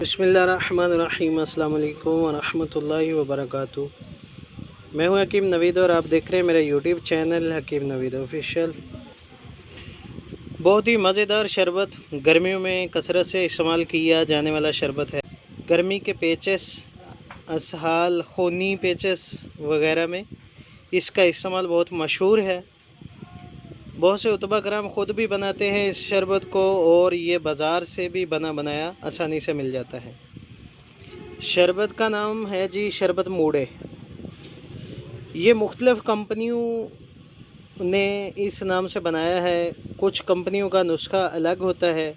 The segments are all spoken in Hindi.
बिस्मिल्लाहिर्रहमानिर्रहीम, अस्सलाम वालेकुम वरहमतुल्लाहि वबरकातुहू। मैं हूं हकीम नवीद और आप देख रहे हैं मेरा यूट्यूब चैनल हकीम नवीद ऑफिशियल। बहुत ही मज़ेदार शरबत गर्मियों में कसरत से इस्तेमाल किया जाने वाला शरबत है। गर्मी के पेचेस, असहाल, खूनी पेचेस वगैरह में इसका इस्तेमाल बहुत मशहूर है। बहुत से उतबा कराम ख़ुद भी बनाते हैं इस शरबत को और ये बाज़ार से भी बना बनाया आसानी से मिल जाता है। शरबत का नाम है जी शरबत मूड़े। ये मुख्तलिफ़ कंपनियों ने इस नाम से बनाया है। कुछ कंपनियों का नुस्खा अलग होता है,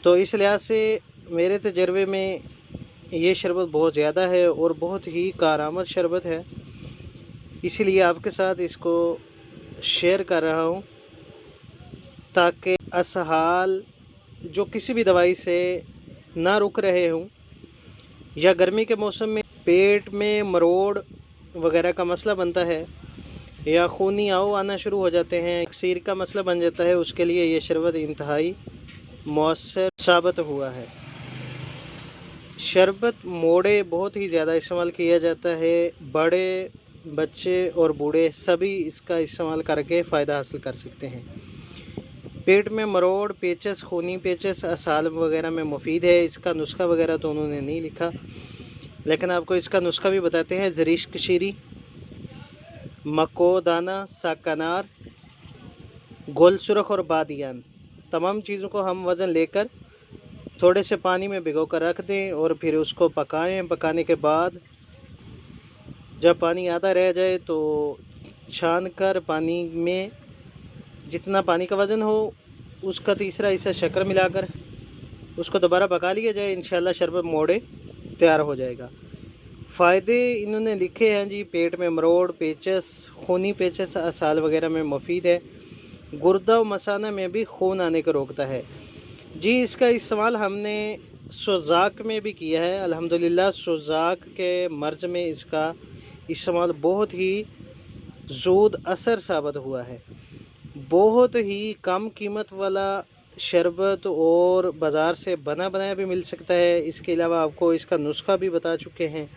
तो इस लिहाज से मेरे तजर्बे में ये शरबत बहुत ज़्यादा है और बहुत ही कारआमद शरबत है, इसीलिए आपके साथ इसको शेयर कर रहा हूँ ताकि असहाल जो किसी भी दवाई से ना रुक रहे हों या गर्मी के मौसम में पेट में मरोड़ वगैरह का मसला बनता है या खूनी आओ आना शुरू हो जाते हैं, अक्सीर का मसला बन जाता है, उसके लिए ये शरबत इंतहाई मौसर साबित हुआ है। शरबत मोड़े बहुत ही ज़्यादा इस्तेमाल किया जाता है। बड़े बच्चे और बूढ़े सभी इसका इस्तेमाल करके फ़ायदा हासिल कर सकते हैं। पेट में मरोड़, पेचस, खूनी पेचस, असहाल वगैरह में मुफीद है। इसका नुस्खा वगैरह तो उन्होंने नहीं लिखा, लेकिन आपको इसका नुस्खा भी बताते हैं। ज़रीश कशीरी, मकोदाना, साकनार, गोल सुरख और बादियान, तमाम चीज़ों को हम वज़न लेकर थोड़े से पानी में भिगो कर रख दें और फिर उसको पकाएं। पकाने के बाद जब पानी आधा रह जाए तो छान कर पानी में जितना पानी का वज़न हो उसका तीसरा हिस्सा शक्कर मिलाकर उसको दोबारा पका लिया जाए। इंशाल्लाह शरबत मोड़े तैयार हो जाएगा। फ़ायदे इन्होंने लिखे हैं जी। पेट में मरोड़, पेचस, खूनी पेचस, असहाल वगैरह में मुफीद है। गुर्दा व मसाना में भी खून आने को रोकता है जी। इसका इस्तेमाल हमने सोज़ाक में भी किया है। अल्हम्दुलिल्लाह सोज़ाक के मर्ज़ में इसका इस्तेमाल बहुत ही ज़ूद असर साबित हुआ है। बहुत ही कम कीमत वाला शरबत और बाज़ार से बना बनाया भी मिल सकता है। इसके अलावा आपको इसका नुस्खा भी बता चुके हैं,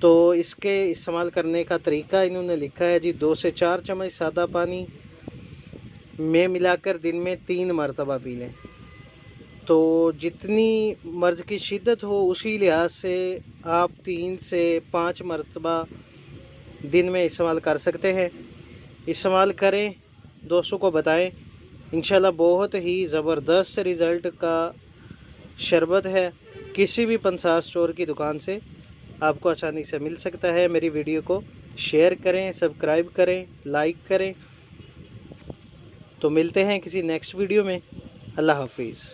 तो इसके इस्तेमाल करने का तरीका इन्होंने लिखा है जी। 2 से 4 चम्मच सादा पानी में मिलाकर दिन में 3 मरतबा पी लें। तो जितनी मर्ज़ की शिद्दत हो उसी लिहाज से आप 3 से 5 मरतबा दिन में इस्तेमाल कर सकते हैं। इस्तेमाल करें, दोस्तों को बताएं। इंशाल्लाह बहुत ही ज़बरदस्त रिज़ल्ट का शरबत है। किसी भी पंसार स्टोर की दुकान से आपको आसानी से मिल सकता है। मेरी वीडियो को शेयर करें, सब्सक्राइब करें, लाइक करें। तो मिलते हैं किसी नेक्स्ट वीडियो में। अल्लाह हाफिज़।